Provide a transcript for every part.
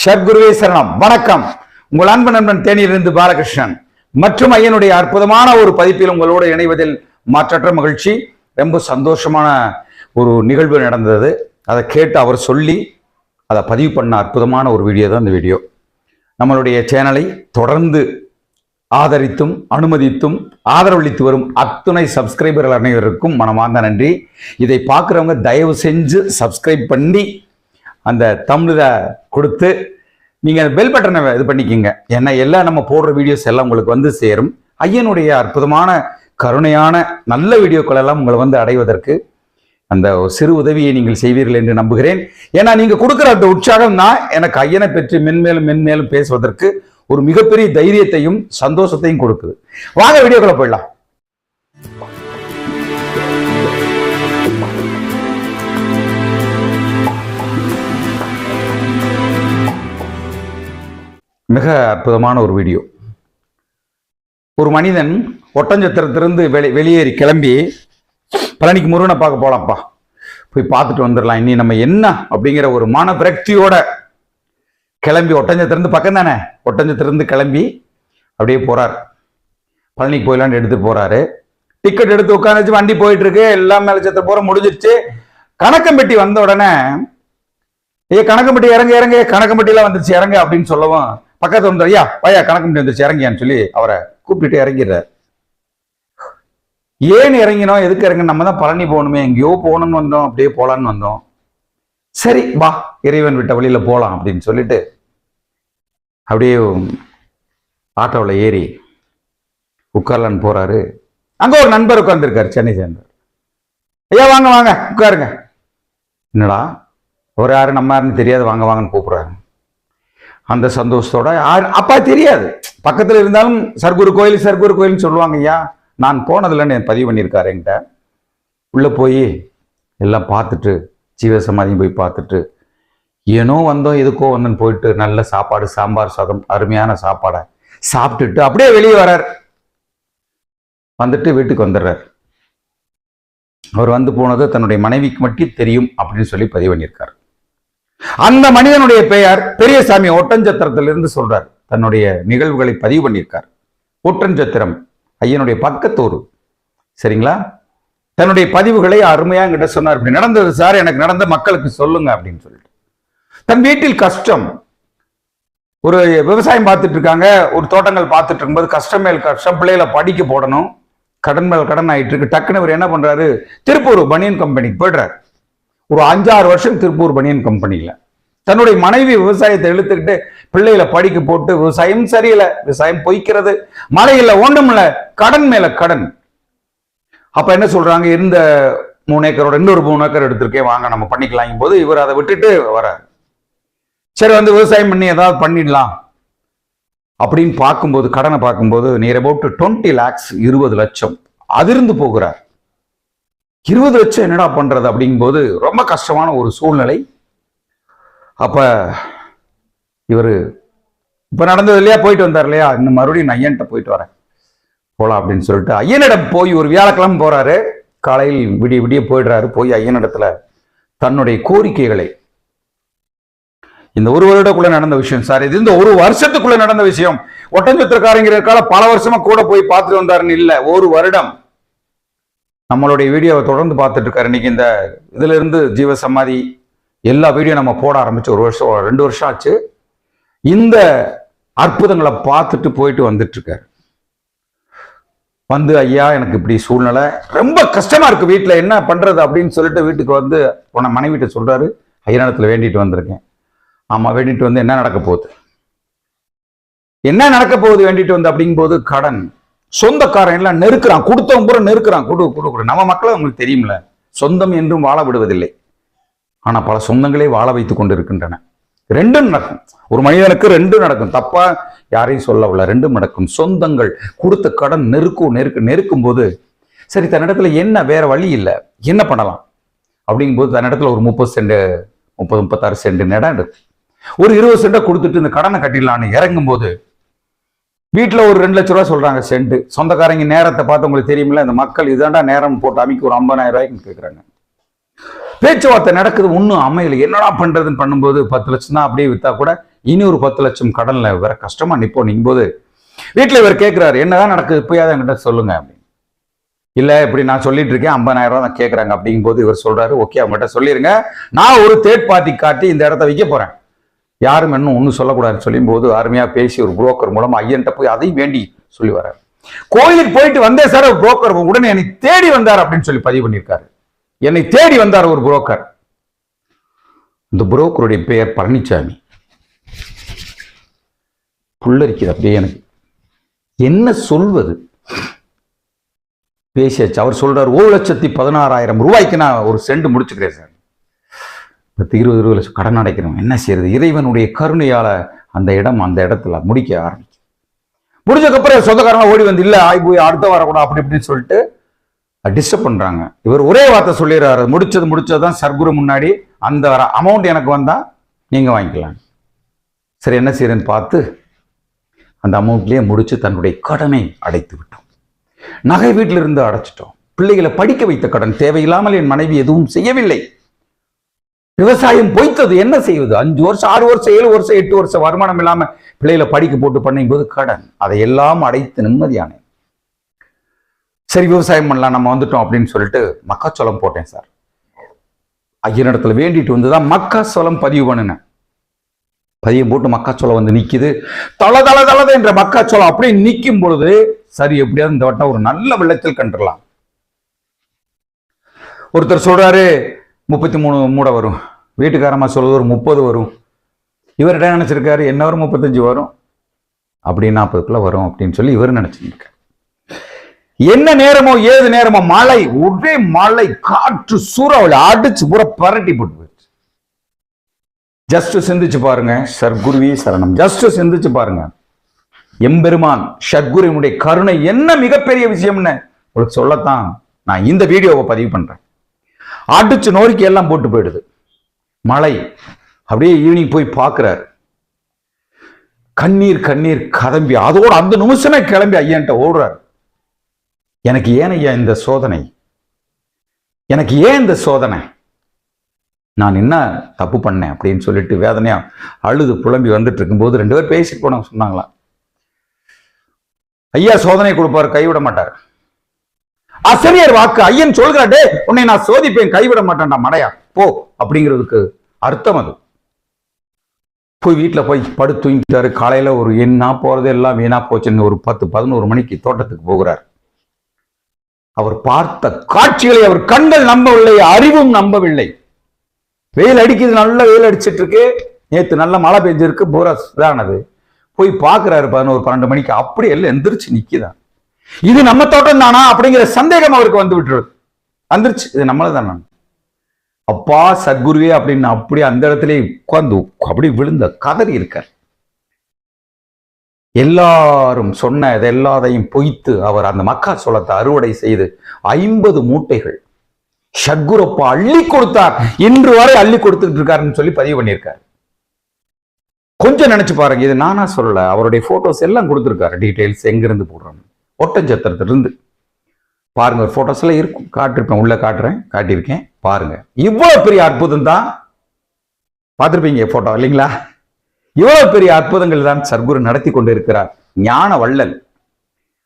சத்குருவே சரணம். வணக்கம். உங்கள் அன்பு நண்பன் தேனியிலிருந்து பாலகிருஷ்ணன் மற்றும் ஐயனுடைய அற்புதமான ஒரு பதிப்பில் உங்களோடு இணைவதில் மாற்றற்ற மகிழ்ச்சி. ரொம்ப சந்தோஷமான ஒரு நிகழ்வு நடந்தது. அதை கேட்டு அவர் சொல்லி அதை பதிவு பண்ண அற்புதமான ஒரு வீடியோ தான் இந்த வீடியோ. நம்மளுடைய சேனலை தொடர்ந்து ஆதரித்தும் அனுமதித்தும் ஆதரவளித்து வரும் அத்துணை சப்ஸ்கிரைபர்கள் அனைவருக்கும் மனமார்ந்த நன்றி. இதை பார்க்குறவங்க தயவு செஞ்சு சப்ஸ்கிரைப் பண்ணி அந்த தம்ப்நெயிலை கொடுத்து நீங்கள் பெல் பட்டனை இது பண்ணிக்கிங்க. ஏன்னா எல்லாம் நம்ம போடுற வீடியோஸ் எல்லாம் உங்களுக்கு வந்து சேரும். ஐயனுடைய அற்புதமான கருணையான நல்ல வீடியோக்கள் எல்லாம் உங்களை வந்து அடைவதற்கு அந்த சிறு உதவியை நீங்கள் செய்வீர்கள் என்று நம்புகிறேன். ஏன்னா நீங்க கொடுக்குற அந்த உற்சாகம் தான் எனக்கு ஐயனை பற்றி மென்மேலும் பேசுவதற்கு ஒரு மிகப்பெரிய தைரியத்தையும் சந்தோஷத்தையும் கொடுக்குது. வாங்க வீடியோக்குள்ள போயிடலாம். மிக அற்புதமான ஒரு வீடியோ. ஒரு மனிதன் ஒட்டஞ்சத்திரத்திலிருந்து வெளியேறி கிளம்பி பழனிக்கு முருகனை பார்க்க போலாம்ப்பா, போய் பார்த்துட்டு வந்துடலாம் இனி நம்ம என்ன அப்படிங்கிற ஒரு மன விரக்தியோட கிளம்பி, ஒட்டஞ்சத்திலிருந்து பக்கம் தானே, ஒட்டஞ்சத்திலிருந்து கிளம்பி அப்படியே போறார். பழனிக்கு போயிடலான்னு எடுத்துட்டு போறாரு. டிக்கெட் எடுத்து உட்காந்துச்சு, வண்டி போயிட்டு இருக்கு, எல்லாம் மேலச்சத்திர போற முடிஞ்சிருச்சு. கணக்கம்பட்டி வந்த உடனே கணக்கம்பட்டி இறங்க இறங்க, கணக்கம்பட்டிலாம் வந்துருச்சு இறங்க அப்படின்னு சொல்லவும் பக்கத்துல வந்து ஐயா பையா கணக்கம்பட்டி வந்துருச்சு இறங்கியான்னு சொல்லி அவரை கூப்பிட்டுட்டு இறங்கிடுறாரு. ஏன் இறங்கினோம், எதுக்கு இறங்க, நம்ம தான் பழனி போகணுமே, எங்கேயோ போகணும்னு வந்தோம், அப்படியே போலான்னு வந்தோம், சரி வா இறைவன் விட்ட வழியில போலாம் அப்படின்னு சொல்லிட்டு அப்படியே ஆட்டோவில் ஏறி உட்காரலான்னு போறாரு. அங்க ஒரு நண்பர் உட்கார்ந்துருக்காரு, சென்னை சேர்ந்தார். ஐயா வாங்க வாங்க உட்காருங்க. என்னடா ஒரு யாரு நம்ம யாருன்னு தெரியாது, வாங்க வாங்கன்னு கூப்பிடுறாரு. அந்த சந்தோஷத்தோட அப்பா தெரியாது, பக்கத்துல இருந்தாலும் சர்க்குரு கோயில்னு சொல்லுவாங்க. ஐயா நான் போனதுலன்னு பதிவு பண்ணியிருக்காரு என்கிட்ட. உள்ள போய் எல்லாம் பார்த்துட்டு ஜீவசமாதியும் போய் பார்த்துட்டு ஏனோ வந்தோம் எதுக்கோ வந்தோன்னு போயிட்டு நல்ல சாப்பாடு, சாம்பார் சாதம், அருமையான சாப்பாடை சாப்பிட்டுட்டு அப்படியே வெளியே வர்றார். வந்துட்டு வீட்டுக்கு வந்துடுறார். அவர் வந்து போனது தன்னுடைய மனைவிக்கு மட்டும் தெரியும் அப்படின்னு சொல்லி பதிவு பண்ணியிருக்கார். அந்த மனிதனுடைய பெயர் பெரியசாமி. ஒட்டஞ்சத்திரத்திலிருந்து சொல்றார், தன்னுடைய நிகழ்வுகளை பதிவு பண்ணியிருக்கார். ஒட்டஞ்சத்திரம் ஐயனுடைய பக்கத்தூர், சரிங்களா? தன்னுடைய பதிவுகளை அருமையா கிட்ட சொன்னார். இப்படி நடந்தது சார், எனக்கு நடந்த மக்களுக்கு சொல்லுங்க அப்படின்னு சொல்லிட்டு. தன் வீட்டில் கஷ்டம், ஒரு விவசாயம் பார்த்துட்டு இருக்காங்க, ஒரு தோட்டங்கள் பார்த்துட்டு இருக்கும்போது கஷ்டம் மேல் கஷ்டம், பிள்ளைகளை படிக்க போடணும், கடன் மேல் கடன் ஆயிட்டு இருக்கு. டக்குன்னு இவர் என்ன பண்றாரு, திருப்பூர் பனியன் கம்பெனிக்கு போயிடுறாரு. ஒரு 5-6 வருஷம் திருப்பூர் பனியன் கம்பெனியில தன்னுடைய மனைவி விவசாயத்தை இழுத்துக்கிட்டு பிள்ளைகளை படிக்க போட்டு, விவசாயம் சரியில்லை, விவசாயம் பொய்க்கிறது, மழை இல்லை, ஒண்ணும் இல்லை, கடன் மேல கடன். அப்ப என்ன சொல்றாங்க, இருந்த 3 ஏக்கரோட இன்னொரு 3 ஏக்கர் எடுத்திருக்கேன், வாங்க நம்ம பண்ணிக்கலாம் போது இவர் அதை விட்டுட்டு வர்றாரு. சரி வந்து விவசாயம் பண்ணி ஏதாவது பண்ணிடலாம் அப்படின்னு பார்க்கும்போது, கடனை பார்க்கும்போது நியர் அபவுட் 20 lakhs 20 லட்சம் அதிர்ந்து போகிறார். 20 லட்சம் என்னடா பண்றது அப்படிங்கும்போது ரொம்ப கஷ்டமான ஒரு சூழ்நிலை. அப்ப இவரு இப்ப நடந்தது இல்லையா, போயிட்டு வந்தார் இல்லையா, இன்னும் மறுபடியும் நான் ஐயன்கிட்ட போயிட்டு வரேன் போலாம் அப்படின்னு சொல்லிட்டு ஐயனிடம் போய் ஒரு வியாழக்கிழமை போறாரு. காலையில் விடிய விடிய போயிடுறாரு. போய் ஐயனிடத்துல தன்னுடைய கோரிக்கைகளை, இந்த 1 வருடக்குள்ள நடந்த விஷயம் சார், இது இந்த 1 வருஷத்துக்குள்ள நடந்த விஷயம். ஒட்டஞ்சத்திரக்காரங்கிறதுக்கால பல வருஷமா கூட போய் பார்த்துட்டு வந்தாருன்னு இல்ல, 1 வருடம் நம்மளுடைய வீடியோவை தொடர்ந்து பார்த்துட்டு இருக்காரு. இன்னைக்கு இந்த இதுல இருந்து ஜீவசமாதி எல்லா வீடியோ நம்ம போட ஆரம்பிச்சு 1 வருஷம் 2 வருஷம் ஆச்சு. இந்த அற்புதங்களை பார்த்துட்டு போயிட்டு வந்துட்டு இருக்காரு. வந்து ஐயா எனக்கு இப்படி சூழ்நிலை ரொம்ப கஷ்டமா இருக்கு, வீட்டுல என்ன பண்றது அப்படின்னு சொல்லிட்டு வீட்டுக்கு வந்து உன மனைவிட்ட சொல்றாரு, ஐயனிடத்துல வேண்டிட்டு வந்திருக்கேன். ஆமா வேண்டிட்டு வந்து என்ன நடக்க போகுது, என்ன நடக்க போகுது வேண்டிட்டு வந்து அப்படிங்கும்போது கடன், சொந்தக்காரன் எல்லாம் நெருக்கிறான், கொடுத்தவங்க பூரா நெருக்கிறான், கொடு. நம்ம மக்களை உங்களுக்கு தெரியும்ல, சொந்தம் என்றும் வாழ விடுவதில்லை, ஆனா பல சொந்தங்களே வாழ வைத்துக் கொண்டு இருக்கின்றன. 2 நடக்கும், ஒரு மனிதனுக்கு 2 நடக்கும், தப்பா யாரையும் சொல்லவில்லை, 2 நடக்கும். சொந்தங்கள் கொடுத்த கடன் நெருக்கும் போது சரி தன்னிடத்துல என்ன வேற வழி இல்லை, என்ன பண்ணலாம் அப்படிங்கும்போது தன்னிடத்துல ஒரு 30-36 சென்ட் இடம் இருக்கு. ஒரு 20 சென்ட்டை கொடுத்துட்டு இந்த கடனை கட்டிடலான்னு இறங்கும் போது வீட்டுல ஒரு 2 லட்ச ரூபா சொல்றாங்க சென்ட். சொந்தக்காரங்க நேரத்தை பார்த்து உங்களுக்கு தெரியுமில்ல, இந்த மக்கள் இதாண்டா நேரம் போட்டு அமைக்க ஒரு 50,000 ரூபாய்க்கு கேட்குறாங்க. பேச்சுவார்த்தை நடக்குது, ஒன்றும் அமையல, என்னடா பண்றதுன்னு பண்ணும்போது 10 லட்சம் தான் அப்படியே வித்தா கூட இனி ஒரு 10 லட்சம் கடன்ல வேற கஷ்டமா நிற்போம் போது வீட்டுல இவர் கேட்கிறாரு, என்னதான் நடக்குது, இப்பயாவது என்கிட்ட சொல்லுங்க அப்படின்னு. இல்ல இப்படி நான் சொல்லிட்டு இருக்கேன், 50,000 ரூபாய் தான் கேட்கறாங்க அப்படிங்கும் போது இவர் சொல்றாரு, ஓகே அவங்ககிட்ட சொல்லிருங்க, நான் ஒரு தேர்ட் பார்ட்டி காட்டி இந்த இடத்த விற்க போறேன், யாரும் இன்னும் ஒன்றும் சொல்லக்கூடாதுன்னு சொல்லும் போது அருமையா பேசி ஒரு புரோக்கர் மூலமா ஐயன்ட்ட போய் அதையும் வேண்டி சொல்லி வர்றாரு. கோயிலுக்கு போயிட்டு வந்தேன் சார், ஒரு புரோக்கர் உடனே என்னை தேடி வந்தார் அப்படின்னு சொல்லி பதிவு பண்ணியிருக்காரு. என்னை தேடி வந்தார் ஒரு புரோக்கர். இந்த புரோக்கருடைய பெயர் பழனிசாமி. புல்லரிக்குது அப்படியே எனக்கு, என்ன சொல்வது. பேசியாச்சு. அவர் சொல்றாரு, 1,16,000 ரூபாய்க்கு நான் ஒரு சென்ட் முடிச்சுக்கிறேன் சார், 10-20 லட்சம் கடன் அடைக்கிறோம், என்ன செய்யறது. இறைவனுடைய கருணையால அந்த இடத்துல முடிக்க ஆரம்பிச்சு. முடிஞ்சதுக்கப்புறம் சொந்தக்காரங்க ஓடி வந்து, இல்ல ஆய் போய் அடுத்த வரக்கூடாது அப்படி இப்படின்னு சொல்லிட்டு டிஸ்டர்ப் பண்றாங்க. இவர் ஒரே வார்த்தை சொல்லிடுறாரு, முடிச்சதுதான் சர்க்குரு முன்னாடி அந்த அமௌண்ட் எனக்கு வந்தா நீங்க வாங்கிக்கலாம். சரி என்ன செய்யறேன்னு பார்த்து அந்த அமௌண்ட்லயே முடிச்சு தன்னுடைய கடனை அடைத்து விட்டோம். நகை வீட்டில இருந்து அடைச்சிட்டோம். பிள்ளைகளை படிக்க வைத்த கடன், தேவையில்லாமல் என் மனைவி எதுவும் செய்யவில்லை. விவசாயம் பொய்த்தது, என்ன செய்வது. 5 வருஷம் 6 வருஷம் 7 வருஷம் 8 வருஷம் வருமானம் இல்லாம பிள்ளைகளை படிக்க போட்டு பண்ணும் போது கடன், அதையெல்லாம் அடைத்து நிம்மதியானேன். சரி விவசாயம் பண்ணலாம் நம்ம வந்துட்டோம் அப்படின்னு சொல்லிட்டு மக்காச்சோளம் போட்டேன் சார். ஐயனிடத்துல வேண்டிட்டு வந்துதான் மக்காச்சோளம் பதிவு பண்ணினேன். பதியம் போட்டு மக்காச்சோளம் வந்து நிக்குது. தள என்ற மக்காச்சோளம் அப்படியே நிக்கும் பொழுது, சரி எப்படியாவது இந்த வட்டம் ஒரு நல்ல விளைச்சல் கண்டுடலாம். ஒருத்தர் சொல்றாரு 33 மூடை வரும், வீட்டுக்காரமா சொல்றது ஒரு 30 வரும். இவர் என்ன நினைச்சிருக்காரு, என்ன ஒரு 35 வரும், அப்படி 40க்குள்ள வரும் அப்படின்னு சொல்லி இவர் நினைச்சிருக்காரு. என்ன நேரமோ ஏது நேரமோ மழை, ஒரே மழை, காற்று, சூறாவளி அடிச்சு பூரா பரட்டி போட்டு போயிடுச்சு. ஜஸ்ட் சிந்திச்சு பாருங்க, சர்க்குருவே சரணம். ஜஸ்ட் சிந்திச்சு பாருங்க, எம்பெருமான் சர்க்குருவினுடைய கருணை என்ன மிகப்பெரிய விஷயம்னு உங்களுக்கு சொல்லத்தான் நான் இந்த வீடியோவை பதிவு பண்றேன். அடிச்சு நோரிக்கி எல்லாம் போட்டு போயிடுது. மழை அப்படியே ஈவினிங் போய் பார்க்கிறாரு, கண்ணீர் கதம்பி அதோட அந்த நிமிஷமே கிளம்பி ஐயன்ட்ட ஓடுறாரு. எனக்கு ஏன் ஐயா இந்த சோதனை, எனக்கு ஏன் இந்த சோதனை, நான் என்ன தப்பு பண்ணேன் அப்படின்னு சொல்லிட்டு வேதனையா அழுது புலம்பி வந்துட்டு இருக்கும்போது 2 பேர் பேசிட்டு போனாங்க. சொன்னாங்களாம், ஐயா சோதனை கொடுப்பாரு, கைவிட மாட்டார். ஆசிரியர் வாக்கு, ஐயன் சொல்கிறாடே உன்னை நான் சோதிப்பேன், கைவிட மாட்டேன்டா மடையா போ அப்படிங்கிறதுக்கு அர்த்தம் அது. போய் வீட்டுல போய் படுத்து தூங்கிட்டாரு. காலையில ஒரு என்ன போறது எல்லாம் வீணா போச்சுன்னு ஒரு 10-11 மணிக்கு தோட்டத்துக்கு போகிறார். அவர் பார்த்த காட்சிகளை அவர் கண்கள் நம்பவில்லை, அறிவும் நம்பவில்லை. வெயில் அடிக்குது, நல்ல வெயில் அடிச்சிட்டு இருக்கு, நேத்து நல்ல மழை பெஞ்சிருக்கு, பூரா இதானது. போய் பார்க்கிறாரு 11-12 மணிக்கு, அப்படி எல்லாம் எந்திரிச்சு நிக்குதான். இது நம்ம தோட்டம் தானா அப்படிங்கிற சந்தேகம் அவருக்கு வந்து விட்டுறது. வந்துருச்சு, இது நம்மளதானா, அப்பா சத்குருவே அப்படின்னு அப்படி அந்த இடத்துல உட்கார்ந்து அப்படி விழுந்த கதறி இருக்கார். எல்லாரும் சொன்ன எல்லாத்தையும் பொய்த்து அவர் அந்த மக்காச்சோளத்தை அறுவடை செய்து 50 மூட்டைகள் சத்குருப்பா அள்ளி கொடுத்தார். இன்று வரை அள்ளி கொடுத்துட்டு இருக்காருன்னு சொல்லி பதிவு பண்ணியிருக்காரு. கொஞ்சம் நினைச்சு பாருங்க, இது நானா சொல்லல, அவருடைய போட்டோஸ் எல்லாம் கொடுத்துருக்காரு, டீடைல்ஸ் எங்கிருந்து போடுறாங்க, ஒட்டஞ்சத்திரத்திலிருந்து பாருங்க. ஒரு போட்டோஸ் எல்லாம் இருக்கும், காட்டிருப்பேன், உள்ள காட்டியிருக்கேன் பாருங்க. இவ்வளவு பெரிய அற்புதம் தான் பார்த்திருப்பீங்க போட்டோ இல்லைங்களா? இவ்வளவு பெரிய அற்புதங்கள் தான் சர்க்குரு நடத்தி கொண்டு இருக்கிறார். ஞான வள்ளல்,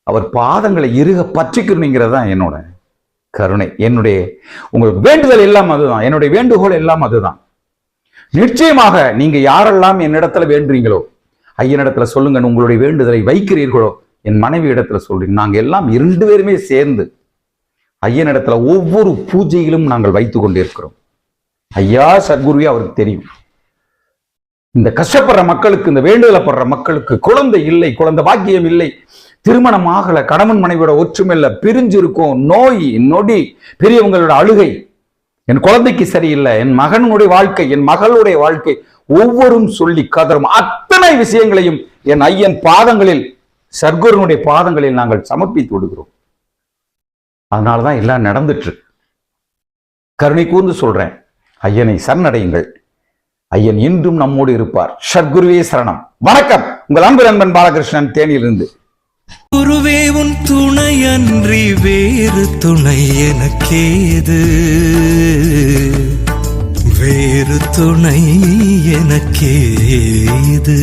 அவர் பாதங்களை இறுக பற்றிக்கணுங்கிறது தான் என்னோட கருணை. என்னுடைய உங்களுக்கு வேண்டுதல் எல்லாம் அதுதான், என்னுடைய வேண்டுகோள் எல்லாம் அதுதான். நிச்சயமாக நீங்க யாரெல்லாம் என்னிடத்துல வேண்டுறீங்களோ, ஐயனிடத்துல சொல்லுங்க, உங்களுடைய வேண்டுதலை வைக்கிறீர்களோ, என் மனைவி இடத்துல சொல்றீங்க, நாங்க எல்லாம் 2 பேருமே சேர்ந்து ஐயனிடத்துல ஒவ்வொரு பூஜையிலும் நாங்கள் வைத்து கொண்டிருக்கிறோம். ஐயா சத்குருவே அவருக்கு தெரியும், இந்த கஷ்டப்படுற மக்களுக்கு, இந்த வேண்டுதலை படுற மக்களுக்கு குழந்தை இல்லை, குழந்தை பாக்கியம் இல்லை, திருமணம் ஆகல, கணவன் மனைவியோட ஒற்றுமை இல்லை, பிரிஞ்சு இருக்கும், நோய் நொடி, பெரியவங்களோட அழுகை, என் குழந்தைக்கு சரியில்லை, என் மகனுடைய வாழ்க்கை, என் மகளுடைய வாழ்க்கை, ஒவ்வொரும் சொல்லி கதரும் அத்தனை விஷயங்களையும் என் ஐயன் பாதங்களில், சர்க்குருனுடைய பாதங்களில் நாங்கள் சமர்ப்பித்து விடுகிறோம். அதனாலதான் எல்லாம் நடந்துட்டு இருக்கு. கருணை கூர்ந்து சொல்றேன், ஐயனை சரணடையுங்கள். ஐயன் இன்றும் நம்மோடு இருப்பார். சத்குருவே சரணம். வணக்கம், உங்கள் அன்பு நண்பன் பாலகிருஷ்ணன், தேனியிலிருந்து. குருவே உன் துணையன்றி வேறு துணை எனக்கேது, வேறு வேறு துணை எனக்கேது.